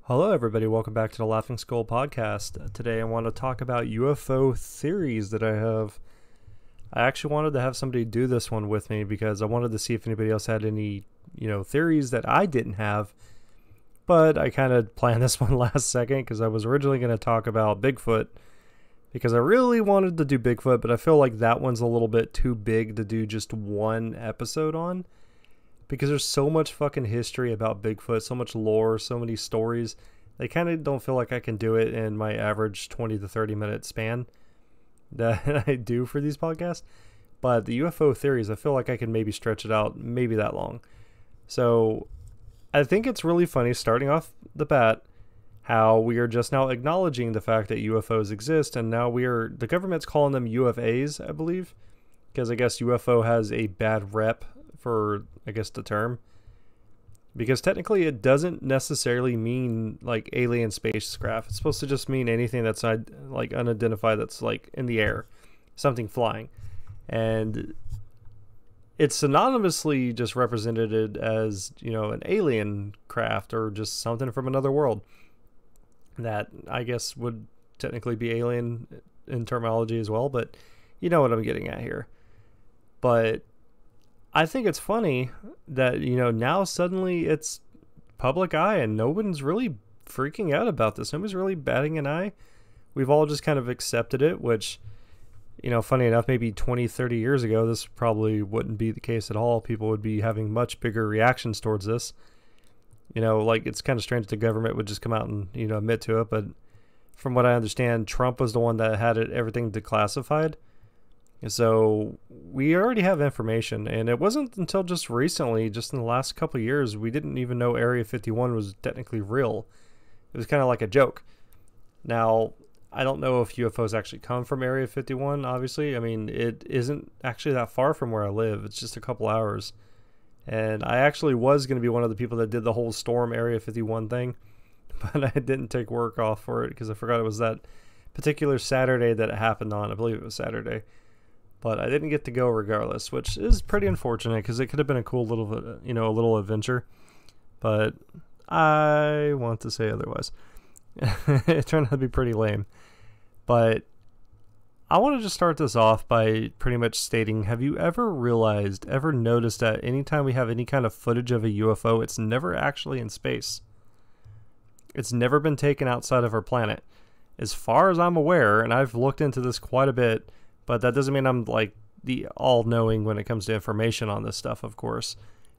Hello, everybody. Welcome back to the Laughing Skull podcast. Today, I want to talk about UFO theories that I have. I actually wanted to have somebody do this one with me because I wanted to see if anybody else had any, theories that I didn't have. But I kind of planned this one last second because I was originally going to talk about Bigfoot because I really wanted to do Bigfoot, but I feel like that one's a little bit too big to do just one episode on. Because there's so much fucking history about Bigfoot, so much lore, so many stories. I kind of don't feel like I can do it in my average 20 to 30 minute span that I do for these podcasts. But the UFO theories, I feel like I can maybe stretch it out maybe that long. So I think it's really funny starting off the bat how we are just now acknowledging the fact that UFOs exist, and now the government's calling them UFAs, I believe, because I guess UFO has a bad rep for, I guess, the term, because technically it doesn't necessarily mean like alien spacecraft. It's supposed to just mean anything that's like unidentified, that's like in the air, something flying, and it's synonymously just represented as, an alien craft or just something from another world that I guess would technically be alien in terminology as well, but you know what I'm getting at here. But I think it's funny that, now suddenly it's public eye and no one's really freaking out about this. Nobody's really batting an eye. We've all just kind of accepted it, which, funny enough, maybe 20, 30 years ago, this probably wouldn't be the case at all. People would be having much bigger reactions towards this. Like, it's kind of strange the government would just come out and, admit to it. But from what I understand, Trump was the one that had everything declassified. So we already have information, and it wasn't until just recently, just in the last couple of years, we didn't even know Area 51 was technically real. It was kind of like a joke. Now, I don't know if UFOs actually come from Area 51, obviously. I mean, it isn't actually that far from where I live. It's just a couple hours. And I actually was going to be one of the people that did the whole Storm Area 51 thing, but I didn't take work off for it because I forgot it was that particular Saturday that it happened on. I believe it was Saturday. But I didn't get to go regardless, which is pretty unfortunate because it could have been a cool little, a little adventure. But I want to say otherwise. It turned out to be pretty lame. But I want to just start this off by pretty much stating, have you ever noticed that anytime we have any kind of footage of a UFO, it's never actually in space? It's never been taken outside of our planet. As far as I'm aware, and I've looked into this quite a bit, but that doesn't mean I'm like the all-knowing when it comes to information on this stuff, of course.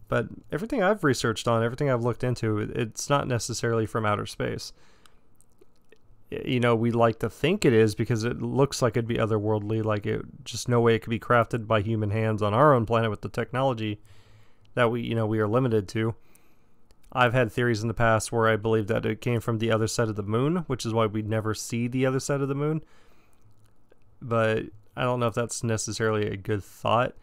But everything I've researched on, everything I've looked into, it's not necessarily from outer space. We like to think it is because it looks like it'd be otherworldly, like it just no way it could be crafted by human hands on our own planet with the technology that we are limited to. I've had theories in the past where I believe that it came from the other side of the moon, which is why we'd never see the other side of the moon. But I don't know if that's necessarily a good thought.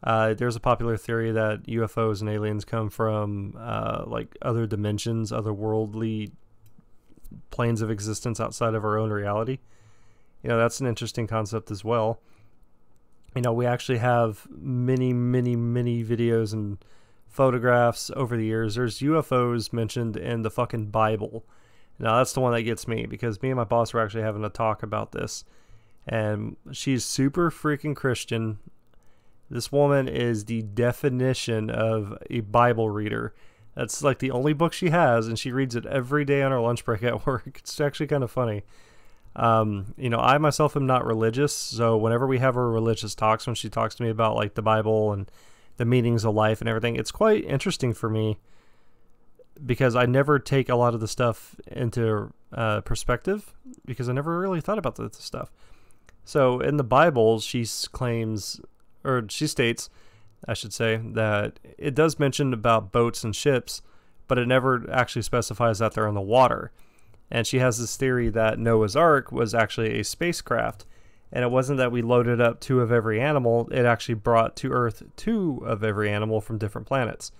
There's a popular theory that UFOs and aliens come from like other dimensions, otherworldly planes of existence outside of our own reality. That's an interesting concept as well. We actually have many, many, many videos and photographs over the years. There's UFOs mentioned in the fucking Bible. Now that's the one that gets me because me and my boss were actually having a talk about this. And she's super freaking Christian. This woman is the definition of a Bible reader. That's like the only book she has, and she reads it every day on her lunch break at work. It's actually kind of funny. I myself am not religious, so whenever we have our religious talks, when she talks to me about like the Bible and the meanings of life and everything, it's quite interesting for me because I never take a lot of the stuff into perspective because I never really thought about this stuff. So in the Bible, she states, I should say, that it does mention about boats and ships, but it never actually specifies that they're in the water. And she has this theory that Noah's Ark was actually a spacecraft. And it wasn't that we loaded up 2 of every animal, it actually brought to Earth 2 of every animal from different planets.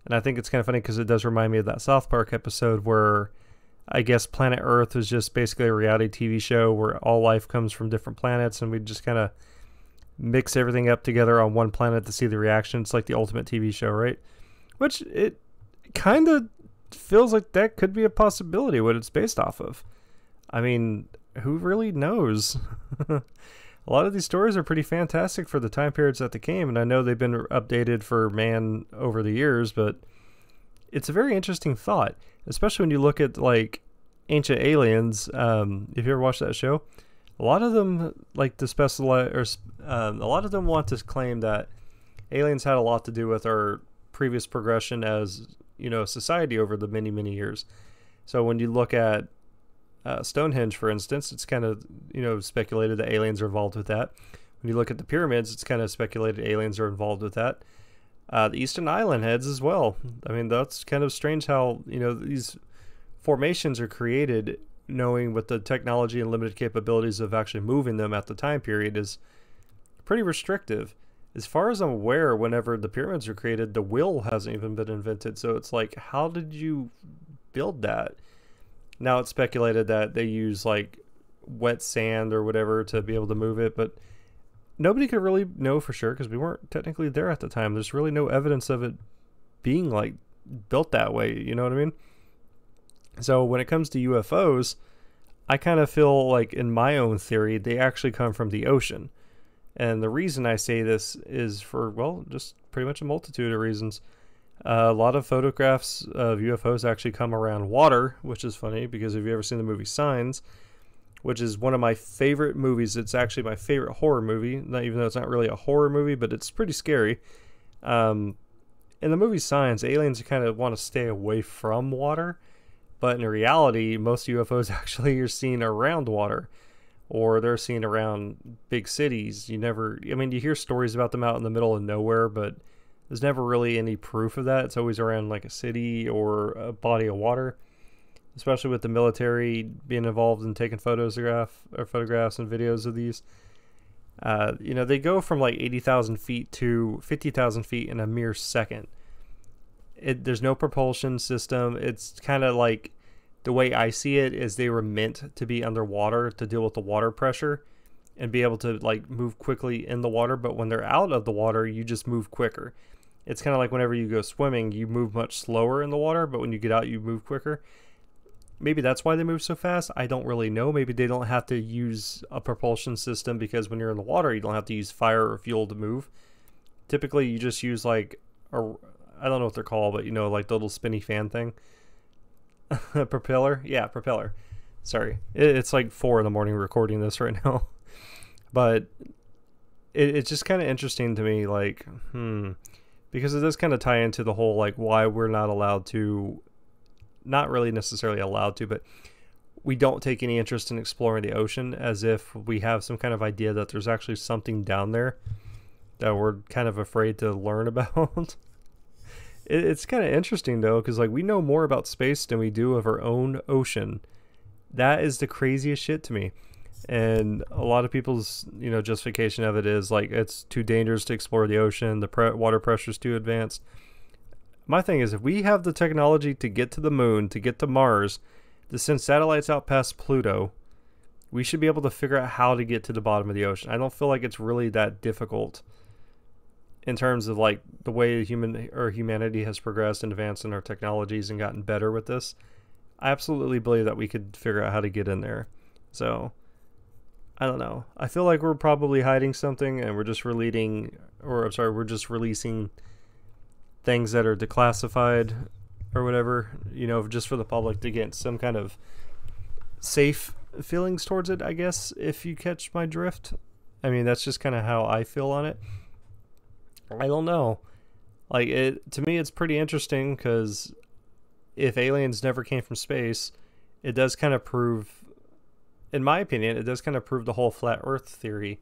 And I think it's kind of funny because it does remind me of that South Park episode where I guess Planet Earth was just basically a reality TV show where all life comes from different planets and we just kind of mix everything up together on one planet to see the reaction. It's like the ultimate TV show, right? Which it kind of feels like that could be a possibility what it's based off of. I mean, who really knows? A lot of these stories are pretty fantastic for the time periods that they came, and I know they've been updated for man over the years, but it's a very interesting thought, especially when you look at like Ancient Aliens. If you ever watched that show, a lot of them like to specialize, or a lot of them want to claim that aliens had a lot to do with our previous progression as, you know, society over the many years. So when you look at Stonehenge, for instance, it's kind of, you know, speculated that aliens are involved with that. When you look at the pyramids, it's kind of speculated aliens are involved with that. The Eastern Island heads as well. I mean, that's kind of strange how, you know, these formations are created knowing what the technology and limited capabilities of actually moving them at the time period is pretty restrictive. As far as I'm aware, whenever the pyramids were created, the wheel hasn't even been invented. So it's like, how did you build that? Now it's speculated that they use like wet sand or whatever to be able to move it, but nobody could really know for sure because we weren't technically there at the time. There's really no evidence of it being like built that way. You know what I mean? So when it comes to UFOs, I kind of feel like in my own theory, they actually come from the ocean. And the reason I say this is for, well, just pretty much a multitude of reasons. A lot of photographs of UFOs actually come around water, which is funny because have you ever seen the movie Signs, which is one of my favorite movies. It's actually my favorite horror movie, not even though it's not really a horror movie, but it's pretty scary. In the movie Signs, aliens kind of want to stay away from water, but in reality, most UFOs actually are seen around water, or they're seen around big cities. You hear stories about them out in the middle of nowhere, but there's never really any proof of that. It's always around like a city or a body of water, especially with the military being involved in taking photographs and videos of these. You know, they go from like 80,000 feet to 50,000 feet in a mere second. There's no propulsion system. It's kind of like, the way I see it is they were meant to be underwater to deal with the water pressure and be able to like move quickly in the water. But when they're out of the water, you just move quicker. It's kind of like whenever you go swimming, you move much slower in the water, but when you get out, you move quicker. Maybe that's why they move so fast. I don't really know. Maybe they don't have to use a propulsion system because when you're in the water, you don't have to use fire or fuel to move. Typically, you just use like I don't know what they're called, but you know, like the little spinny fan thing. Propeller? Yeah, propeller. Sorry. It's like 4 a.m. recording this right now. But it's just kind of interesting to me, like, because it does kind of tie into the whole, like, why we're not allowed to, not really necessarily allowed to, but we don't take any interest in exploring the ocean, as if we have some kind of idea that there's actually something down there that we're kind of afraid to learn about. It's kind of interesting though, because like we know more about space than we do of our own ocean. That is the craziest shit to me. And a lot of people's, you know, justification of it is like it's too dangerous to explore the ocean. The water pressure is too advanced. My thing is, if we have the technology to get to the moon, to get to Mars, to send satellites out past Pluto, we should be able to figure out how to get to the bottom of the ocean. I don't feel like it's really that difficult in terms of like the way humanity has progressed and advanced in our technologies and gotten better with this. I absolutely believe that we could figure out how to get in there. So I don't know. I feel like we're probably hiding something and we're just releasing things that are declassified or whatever, you know, just for the public to get some kind of safe feelings towards it, I guess, if you catch my drift. I mean, that's just kind of how I feel on it. I don't know. Like, to me, it's pretty interesting because if aliens never came from space, it does kind of prove, in my opinion, it does kind of prove the whole flat Earth theory.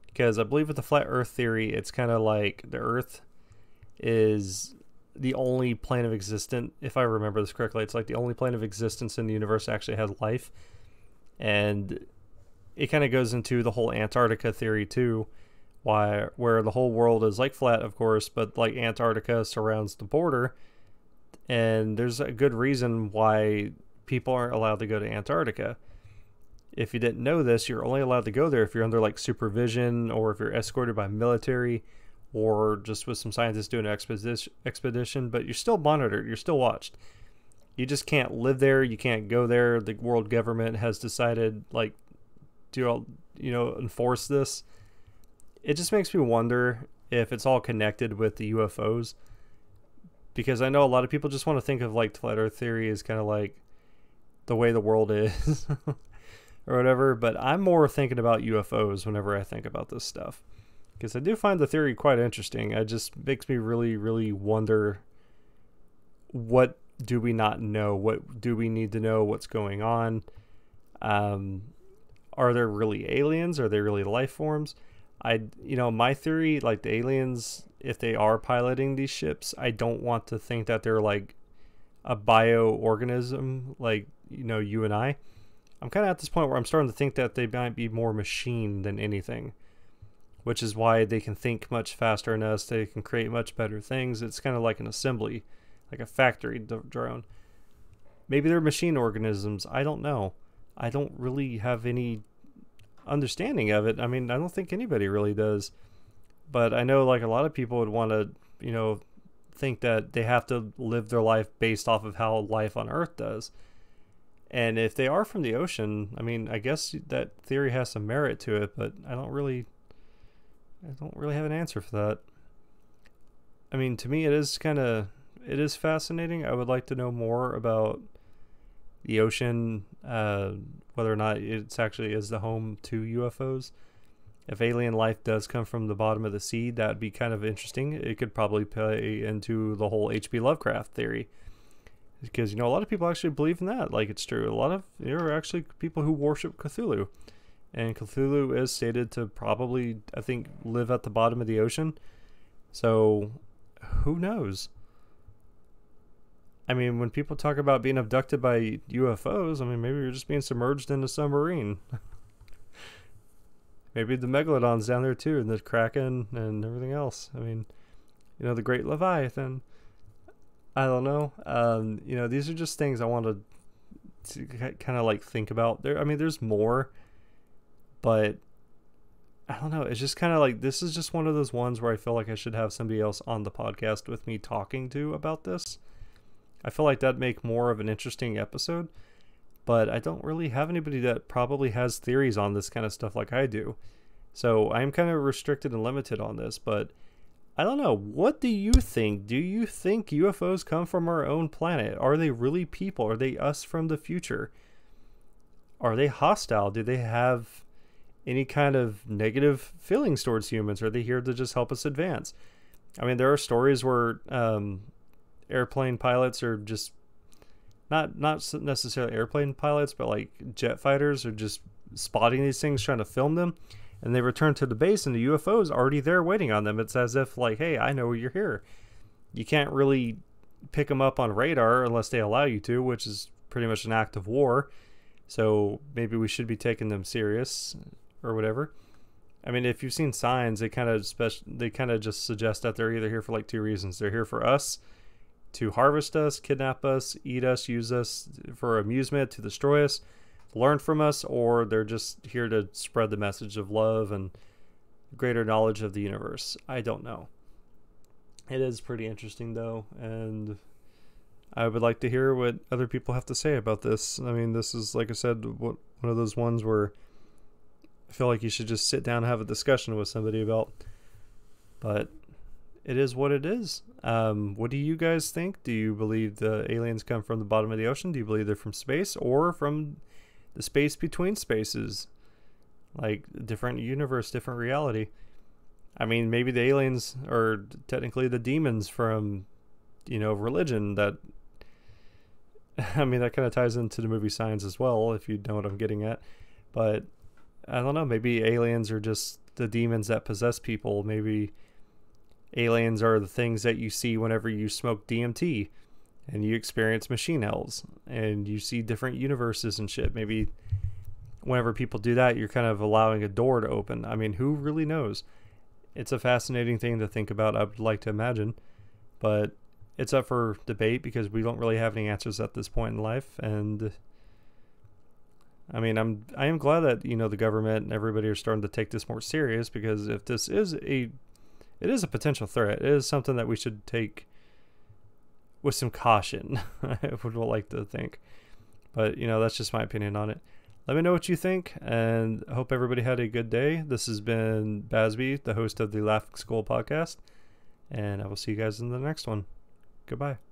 Because I believe with the flat Earth theory, it's kind of like the Earth is the only plane of existence. If I remember this correctly, it's like the only plane of existence in the universe that actually has life. And it kind of goes into the whole Antarctica theory too. Where the whole world is like flat, of course, but like Antarctica surrounds the border, and there's a good reason why people aren't allowed to go to Antarctica. If you didn't know this, you're only allowed to go there if you're under like supervision, or if you're escorted by military, or just with some scientists doing an expedition, but you're still monitored, you're still watched. you just can't live there. You can't go there. The world government has decided, like, to, enforce this. It just makes me wonder if it's all connected with the UFOs, because I know a lot of people just want to think of like flat Earth theory as kind of like the way the world is or whatever, but I'm more thinking about UFOs whenever I think about this stuff, because I do find the theory quite interesting. It just makes me really, really wonder, what do we not know? What do we need to know? What's going on? Are there really aliens? Are they really life forms? My theory, like the aliens, if they are piloting these ships, I don't want to think that they're like a bioorganism, like, you and I. I'm kind of at this point where I'm starting to think that they might be more machine than anything, which is why they can think much faster than us. They can create much better things. It's kind of like an assembly, like a factory drone. Maybe they're machine organisms. I don't know. I don't really have any understanding of it. I mean, I don't think anybody really does. But I know like a lot of people would want to, think that they have to live their life based off of how life on Earth does. And if they are from the ocean, I mean, I guess that theory has some merit to it, but I don't really have an answer for that. I mean, to me, it is fascinating. I would like to know more about the ocean, whether or not it's actually is the home to UFOs. If alien life does come from the bottom of the sea, that'd be kind of interesting. It could probably play into the whole H.P. Lovecraft theory, because a lot of people actually believe in that. Like, it's true. There are actually people who worship Cthulhu, and Cthulhu is stated to probably, I think, live at the bottom of the ocean. So, who knows? I mean, when people talk about being abducted by UFOs, I mean, maybe you're just being submerged in a submarine. Maybe the Megalodon's down there too, and the Kraken and everything else. I mean, the Great Leviathan. I don't know. These are just things I want to kind of like think about. There's more, but I don't know. It's just kind of like, this is just one of those ones where I feel like I should have somebody else on the podcast with me talking to about this. I feel like that'd make more of an interesting episode, but I don't really have anybody that probably has theories on this kind of stuff like I do. So I'm kind of restricted and limited on this, but I don't know. What do you think? Do you think UFOs come from our own planet? Are they really people? Are they us from the future? Are they hostile? Do they have any kind of negative feelings towards humans? Are they here to just help us advance? I mean, there are stories where airplane pilots are just not necessarily airplane pilots, but like jet fighters are just spotting these things, trying to film them, and they return to the base and the UFO is already there waiting on them. It's as if like, hey, I know you're here. You can't really pick them up on radar unless they allow you to, which is pretty much an act of war. So maybe we should be taking them serious or whatever. I mean, if you've seen signs, they kind of just suggest that they're either here for like two reasons. They're here for us, to harvest us, kidnap us, eat us, use us for amusement, to destroy us, learn from us, or they're just here to spread the message of love and greater knowledge of the universe. I don't know. It is pretty interesting though, and I would like to hear what other people have to say about this. I mean, this is, like I said, one of those ones where I feel like you should just sit down and have a discussion with somebody about. But it is what it is. What do you guys think? Do you believe the aliens come from the bottom of the ocean? Do you believe they're from space or from the space between spaces? Like different universe, different reality. I mean, maybe the aliens are technically the demons from, religion that... I mean, that kind of ties into the movie Signs as well, if you know what I'm getting at. But I don't know, maybe aliens are just the demons that possess people. Maybe aliens are the things that you see whenever you smoke DMT and you experience machine hells and you see different universes and shit. Maybe whenever people do that, you're kind of allowing a door to open. I mean, who really knows? It's a fascinating thing to think about, I would like to imagine. But it's up for debate because we don't really have any answers at this point in life. And I mean, I am glad that, the government and everybody are starting to take this more serious, because if this is it is a potential threat. It is something that we should take with some caution. I would like to think. But, you know, that's just my opinion on it. Let me know what you think, and I hope everybody had a good day. This has been Bazby, the host of the Laughing Skull podcast, and I will see you guys in the next one. Goodbye.